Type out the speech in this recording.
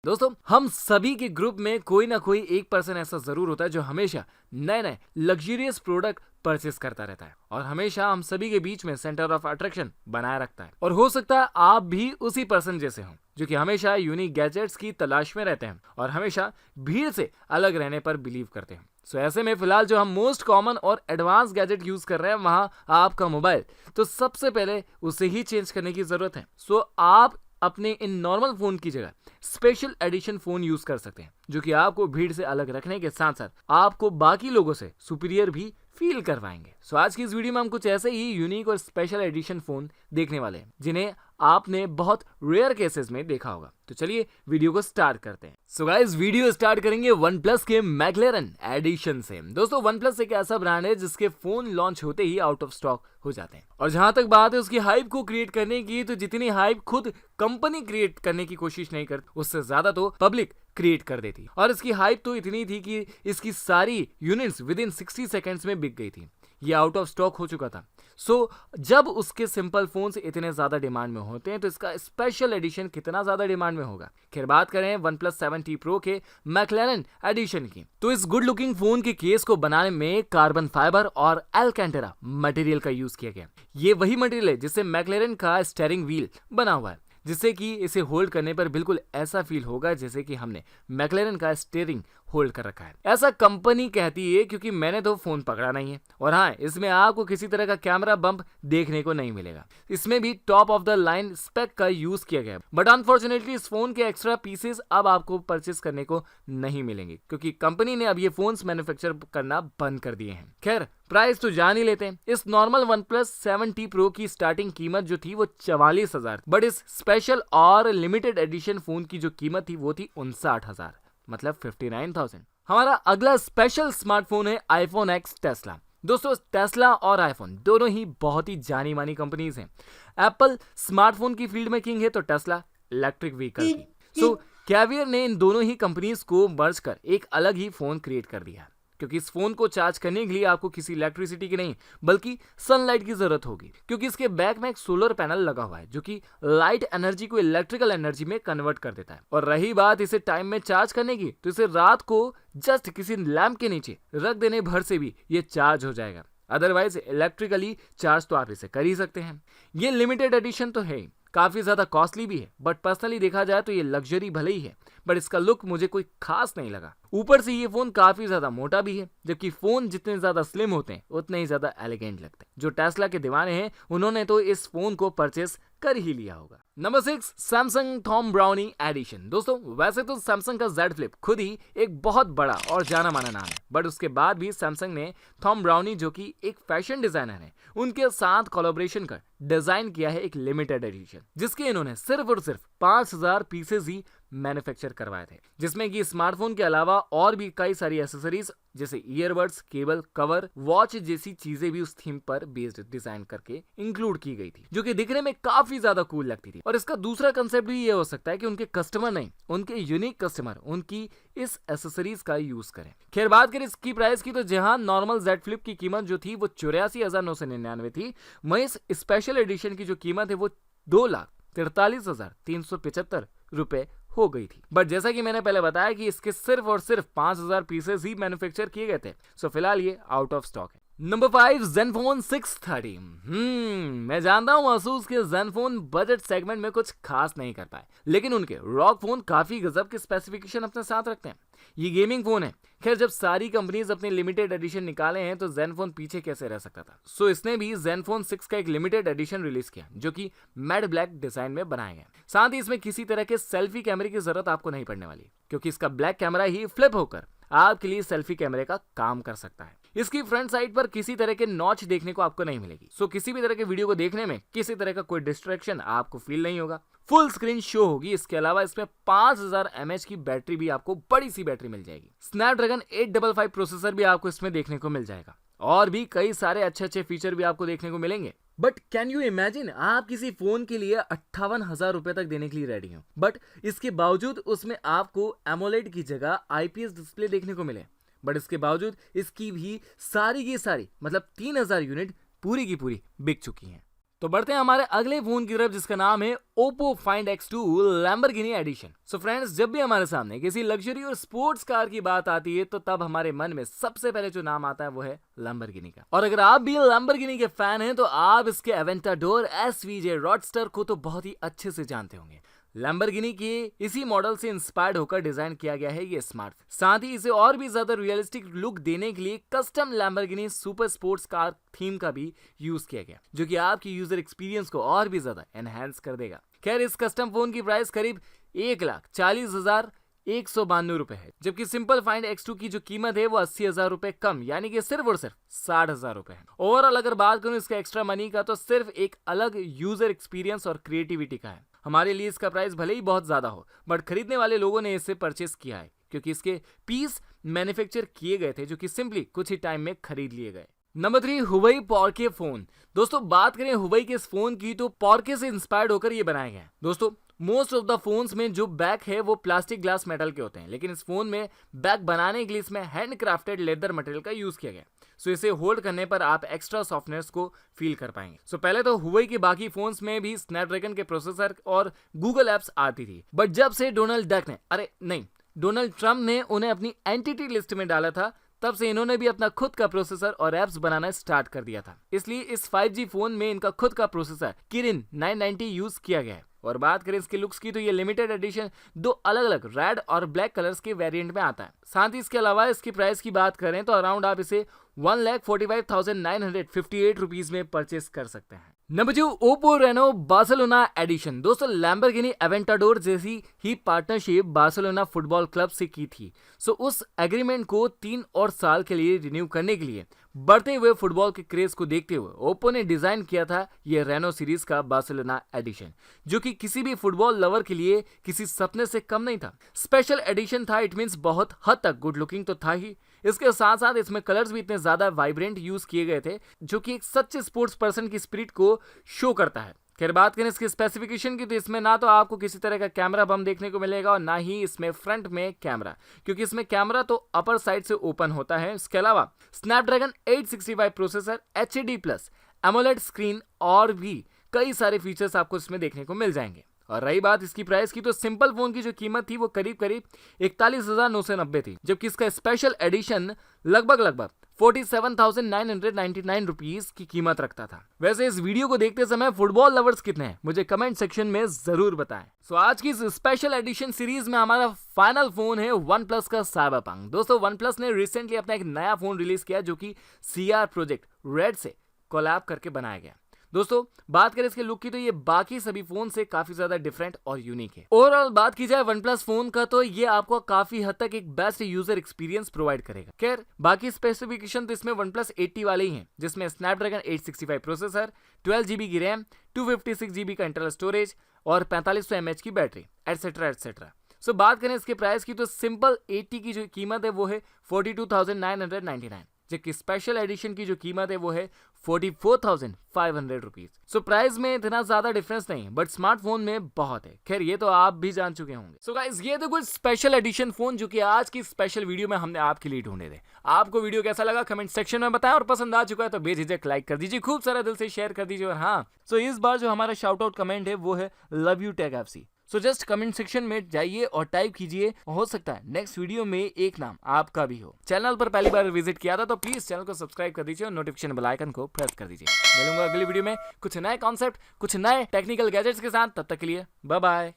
दोस्तों, हम सभी के ग्रुप में कोई ना कोई एक पर्सन ऐसा जरूर होता है जो हमेशा नए नए लग्जरियस प्रोडक्ट परचेस करता रहता है और हमेशा हम सभी के बीच में सेंटर ऑफ अट्रैक्शन बनाए रखता है। और हो सकता है आप भी उसी पर्सन जैसे हो जो कि हमेशा यूनिक गैजेट्स की तलाश में रहते हैं और हमेशा भीड़ से अलग रहने पर बिलीव करते हैं। सो ऐसे में फिलहाल जो हम मोस्ट कॉमन और एडवांस गैजेट यूज कर रहे हैं वहां आपका मोबाइल, तो सबसे पहले उसे ही चेंज करने की जरूरत है। सो आप अपने इन नॉर्मल फोन की जगह स्पेशल एडिशन फोन यूज कर सकते हैं जो कि आपको भीड़ से अलग रखने के साथ साथ आपको बाकी लोगों से सुपीरियर भी फील करवाएंगे। सो आज की इस वीडियो में हम कुछ ऐसे ही यूनिक और स्पेशल एडिशन फोन देखने वाले हैं जिन्हें आपने बहुत रेयर केसेस में देखा होगा। तो चलिए वीडियो को स्टार्ट करते हैं। सो गाइस, वीडियो स्टार्ट करेंगे OnePlus के मैक्लेरन एडिशन से। दोस्तों, OnePlus एक ऐसा ब्रांड है जिसके फोन लॉन्च होते ही आउट ऑफ स्टॉक हो जाते हैं। और जहां तक बात है उसकी हाइप को क्रिएट करने की, तो जितनी हाइप खुद कंपनी क्रिएट करने की कोशिश नहीं करती उससे ज्यादा तो पब्लिक क्रिएट कर देती। और इसकी हाइप तो इतनी थी कि इसकी सारी यूनिट्स विद इन 60 सेकेंड्स में बिक गई थी। ये आउट ऑफ स्टॉक हो चुका था। सो जब उसके सिंपल फोन्स इतने ज्यादा डिमांड में होते हैं तो इसका स्पेशल एडिशन कितना ज्यादा डिमांड में होगा। खैर, बात करें OnePlus 7T Pro के मैक्लेरन एडिशन की, तो इस गुड लुकिंग फोन के केस को बनाने में कार्बन फाइबर और एल्केंटेरा मटेरियल का यूज किया गया। ये वही मटेरियल है जिससे मैक्लेरन का स्टीयरिंग व्हील बना हुआ है, जिससे कि इसे होल्ड करने पर बिल्कुल ऐसा फील होगा जैसे कि हमने मैक्लेरन का स्टीयरिंग होल्ड कर रखा है। ऐसा कंपनी कहती है क्योंकि मैंने तो फोन पकड़ा नहीं है। और हाँ, इसमें आपको किसी तरह का कैमरा बम्प देखने को नहीं मिलेगा। इसमें भी top of the line spec का यूज किया गया है। बट अनफॉर्चुनेटली इस फोन के एक्स्ट्रा पीसेस अब आपको परचेस करने को नहीं मिलेंगे क्योंकि कंपनी ने अब ये फोन्स मैन्युफैक्चर करना बंद कर दिए हैं। खैर, प्राइस तो जान ही लेते हैं। इस नॉर्मल OnePlus 7T Pro की स्टार्टिंग कीमत जो थी वो 44,000, बट इस स्पेशल और लिमिटेड एडिशन फोन की जो कीमत थी वो थी 59,000, मतलब 59,000। हमारा अगला स्पेशल स्मार्टफोन है iPhone X टेस्ला। दोस्तों, टेस्ला और आईफोन दोनों ही बहुत ही जानी मानी कंपनीज हैं। एप्पल स्मार्टफोन की फील्ड में किंग है तो टेस्ला इलेक्ट्रिक व्हीकल की। सो कैवियर ने इन दोनों ही कंपनीज को मर्ज कर एक अलग ही फोन क्रिएट कर दिया, क्योंकि इस फोन को चार्ज करने के लिए आपको किसी इलेक्ट्रिसिटी की नहीं बल्कि सनलाइट की जरूरत होगी, क्योंकि इसके बैक में एक सोलर पैनल लगा हुआ है जो कि लाइट एनर्जी को इलेक्ट्रिकल एनर्जी में कन्वर्ट कर देता है। और रही बात इसे टाइम में चार्ज करने की, तो इसे रात को जस्ट किसी लैंप के नीचे रख देने भर से भी ये चार्ज हो जाएगा। अदरवाइज इलेक्ट्रिकली चार्ज तो आप इसे कर ही सकते हैं। ये लिमिटेड एडिशन तो है, काफी ज्यादा कॉस्टली भी है, बट पर्सनली देखा जाए तो ये लग्जरी भले ही है, बट इसका लुक मुझे कोई खास नहीं लगा। ऊपर से ये फोन काफी ज्यादा मोटा भी है, जबकि फोन जितने ज्यादा स्लिम होते हैं उतने ही ज्यादा एलिगेंट लगते हैं। जो टेस्ला के दीवाने हैं उन्होंने तो इस फोन को परचेस कर ही लिया होगा। Number 6, Samsung Thom Browne edition. दोस्तों, वैसे तो सैमसंग का Z Flip खुद ही एक बहुत बड़ा और जाना माना नाम है, बट उसके बाद भी सैमसंग ने थॉम ब्राउनी, जो कि एक फैशन डिजाइनर है, उनके साथ कोलैबोरेशन कर डिजाइन किया है एक लिमिटेड एडिशन, जिसके इन्होंने सिर्फ और सिर्फ 5,000 पीसेस ही मैन्युफैक्चर करवाए थे, जिसमें कि स्मार्टफोन के अलावा और भी कई सारी एसेसरीज जैसे ईयरबड्स, केबल, कवर, वॉच जैसी चीजें भी उस थीम पर बेस्ड डिजाइन करके इंक्लूड की गई थी, जो कि दिखने में काफी ज्यादा कूल लगती थी। और इसका दूसरा कंसेप्ट भी ये हो सकता है कि उनके कस्टमर नहीं, उनके यूनिक कस्टमर उनकी इस एसेसरीज का यूज करें। खैर, बात करें इसकी प्राइस की, तो जहां नॉर्मल Z Flip की कीमत जो थी वो 84,999 थी, वहीं इस स्पेशल एडिशन की जो कीमत है वो 2,43,375 रुपए हो गई थी। बट जैसा कि मैंने पहले बताया कि इसके सिर्फ और सिर्फ 5,000 पीसेस ही मैन्युफैक्चर किए गए थे। सो फिलहाल ये आउट ऑफ स्टॉक है। Number 5, Zenfone 630। मैं जानता हूं Asus के Zenfone बजट सेगमेंट में कुछ खास नहीं कर पाए, लेकिन उनके रॉक फोन काफी गजब के स्पेसिफिकेशन अपने साथ रखते हैं। ये गेमिंग फोन है। खैर, जब सारी कंपनीज अपने लिमिटेड एडिशन निकाले हैं तो Zenfone पीछे कैसे रह सकता था। सो इसने भी Zenfone 6 का एक लिमिटेड एडिशन रिलीज किया जो कि मैट ब्लैक डिजाइन में बनाया गया। साथ ही इसमें किसी तरह के सेल्फी कैमरे की जरूरत आपको नहीं पड़ने वाली, क्योंकि इसका ब्लैक कैमरा ही फ्लिप होकर आपके लिए सेल्फी कैमरे का काम कर सकता है। इसकी फ्रंट साइड पर किसी तरह के नॉच देखने को आपको नहीं मिलेगी। सो किसी भी तरह के वीडियो को देखने में किसी तरह का कोई डिस्ट्रैक्शन आपको फील नहीं होगा। फुल स्क्रीन शो होगी। इसके अलावा इसमें 5000 mAh की बैटरी भी आपको बड़ी सी बैटरी मिल जाएगी। स्नैपड्रैगन 855 प्रोसेसर भी आपको इसमें देखने को मिल जाएगा और भी कई सारे अच्छे फीचर भी आपको देखने को मिलेंगे। बट कैन यू इमेजिन, आप किसी फोन के लिए 58,000 रुपए तक देने के लिए रेडी हो, बट इसके बावजूद उसमें आपको एमोलेड की जगह IPS डिस्प्ले देखने को मिले। बट इसके बावजूद इसकी भी सारी की सारी मतलब 3,000 यूनिट पूरी की पूरी बिक चुकी हैं। तो बढ़ते हैं हमारे अगले फोन की तरफ, जिसका नाम है Oppo Find X2 Lamborghini Edition। So friends, जब भी हमारे सामने किसी लग्जरी और स्पोर्ट्स कार की बात आती है तो तब हमारे मन में सबसे पहले जो नाम आता है वो है Lamborghini का। और अगर आप भी Lamborghini के फैन हैं तो आप इसके Aventador SVJ रोडस्टर को तो बहुत ही अच्छे से जानते होंगे। Lamborghini के इसी मॉडल से इंस्पायर्ड होकर डिजाइन किया गया है ये स्मार्ट, साथ ही इसे और भी ज्यादा रियलिस्टिक लुक देने के लिए custom Lamborghini super sports car theme का भी यूज किया गया, जो कि आपकी यूजर एक्सपीरियंस को और भी ज्यादा एनहांस कर देगा। खैर, इस कस्टम फोन की प्राइस करीब 1,40,192 रुपए है, जबकि सिंपल फाइंड X2 की जो कीमत है वो 80,000 रुपए कम, यानी कि सिर्फ और सिर्फ 60,000 रुपए है। ओवरऑल अगर बात करूं इसका एक्स्ट्रा मनी का, तो सिर्फ एक अलग यूजर एक्सपीरियंस और क्रिएटिविटी का है। हमारे लिए इसका प्राइस भले ही बहुत ज्यादा हो, बट खरीदने वाले लोगों ने इसे परचेस किया है क्योंकि इसके पीस मैन्युफैक्चर किए गए थे, जो कि सिंपली कुछ ही टाइम में खरीद लिए गए। Number 3, Huawei Porsche phone. दोस्तों, बात करें हुवई के इस फोन की तो पोर्के से इंस्पायर्ड होकर ये बनाया गया है। दोस्तों, मोस्ट ऑफ द फोन्स में जो बैक है वो प्लास्टिक ग्लास मेटल के होते हैं, लेकिन इस फोन में बैक बनाने के लिए इसमें हैंड क्राफ्टेड लेदर मटेरियल का यूज किया गया। सो इसे होल्ड करने पर आप एक्स्ट्रा सॉफ्टनेस को फील कर पाएंगे। सो पहले तो हुवई के बाकी फोन्स में भी स्नैपड्रैगन के प्रोसेसर और गूगल एप्स आती थी, बट जब से डोनाल्ड ट्रम्प ने उन्हें अपनी एंटिटी लिस्ट में डाला था, तब से इन्होंने भी अपना खुद का प्रोसेसर और एप्स बनाना स्टार्ट कर दिया था। इसलिए इस 5G फोन में इनका खुद का प्रोसेसर किरिन 990 यूज किया गया है। और बात करें इसके लुक्स की तो ये लिमिटेड एडिशन 2 अलग अलग रेड और ब्लैक कलर्स के वेरिएंट में आता है। साथ ही इसके अलावा इसकी प्राइस की बात करें तो अराउंड आप इसे 1,45,958 रुपीज में परचेस कर सकते हैं। Number 2, Oppo Reno Barcelona edition. दोस्तों, लैम्बोर्गिनी एवेंटाडोर जैसी ही पार्टनरशिप बार्सिलोना फुटबॉल क्लब से की थी। सो उस एग्रीमेंट को 3 और साल के लिए रिन्यू करने के लिए बढ़ते हुए फुटबॉल के क्रेज को देखते हुए ओप्पो ने डिजाइन किया था ये रेनो सीरीज का बार्सिलोना एडिशन, जो कि किसी भी फुटबॉल लवर के लिए किसी सपने से कम नहीं था। स्पेशल एडिशन था, इट मींस बहुत हद तक गुड लुकिंग तो था ही, इसके साथ साथ इसमें कलर्स भी इतने ज्यादा वाइब्रेंट यूज किए गए थे, जो कि एक सच्चे स्पोर्ट्स पर्सन की स्पिरिट को शो करता है। खैर, बात करें इसके स्पेसिफिकेशन की तो इसमें ना तो आपको किसी तरह का कैमरा बम देखने को मिलेगा और ना ही इसमें फ्रंट में कैमरा, क्योंकि इसमें कैमरा तो अपर साइड से ओपन होता है। इसके अलावा Snapdragon 865 processor, HD+ AMOLED screen और भी कई सारे फीचर्स आपको इसमें देखने को मिल जाएंगे। और रही बात इसकी प्राइस की तो सिंपल फोन की जो कीमत थी वो करीब 41,990 थी, जबकि इसका स्पेशल एडिशन लगभग 47,999 रुपीज की कीमत रखता था। वैसे इस वीडियो को देखते समय फुटबॉल लवर्स कितने हैं मुझे कमेंट सेक्शन में जरूर बताएं। सो आज की इस स्पेशल एडिशन सीरीज में हमारा फाइनल फोन है OnePlus का साइबरपंक। दोस्तों, OnePlus ने रिसेंटली अपना एक नया फोन रिलीज किया जो कि CR प्रोजेक्ट रेड से कोलैब करके बनाया गया। दोस्तों, बात करें इसके लुक की तो ये बाकी सभी फोन से काफी ज्यादा डिफरेंट और यूनिक है। ओवरऑल बात की जाए OnePlus फोन का तो ये आपको काफी हद तक एक बेस्ट यूजर एक्सपीरियंस प्रोवाइड करेगा। खैर, बाकी स्पेसिफिकेशन तो इसमें OnePlus 80 वाले ही हैं, जिसमें स्नैपड्रैगन 865 प्रोसेसर, 12GB की रैम, 256GB का इंटरनल स्टोरेज और 4500 mAh की बैटरी, एटसेट्रा। सो बात करें इसके प्राइस की तो सिंपल 80 की जो कीमत है वो है 42,999, जबकि स्पेशल एडिशन की जो कीमत है वो है 44,500 रुपीज। सो प्राइस में इतना ज्यादा डिफरेंस नहीं, बट स्मार्टफोन में बहुत है। खैर, ये तो आप भी जान चुके होंगे। सो गाइस, ये तो कुछ स्पेशल एडिशन फोन जो कि आज की स्पेशल वीडियो में हमने आपके लिए ढूंढे थे। आपको वीडियो कैसा लगा कमेंट सेक्शन में बताएं, और पसंद आ चुका है तो बेझिझक लाइक कर दीजिए, खूब सारा दिल से शेयर कर दीजिए। और हाँ, सो इस बार जो हमारा शाउट आउट कमेंट है वो है love you tag FC। So just comment section में जाइए और टाइप कीजिए, हो सकता है नेक्स्ट वीडियो में एक नाम आपका भी हो। चैनल पर पहली बार विजिट किया था तो प्लीज चैनल को सब्सक्राइब कर दीजिए और नोटिफिकेशन बेल आइकन को प्रेस कर दीजिए। मिलूंगा अगली वीडियो में कुछ नए कॉन्सेप्ट, कुछ नए टेक्निकल गैजेट्स के साथ। तब तक के लिए बाय बाय।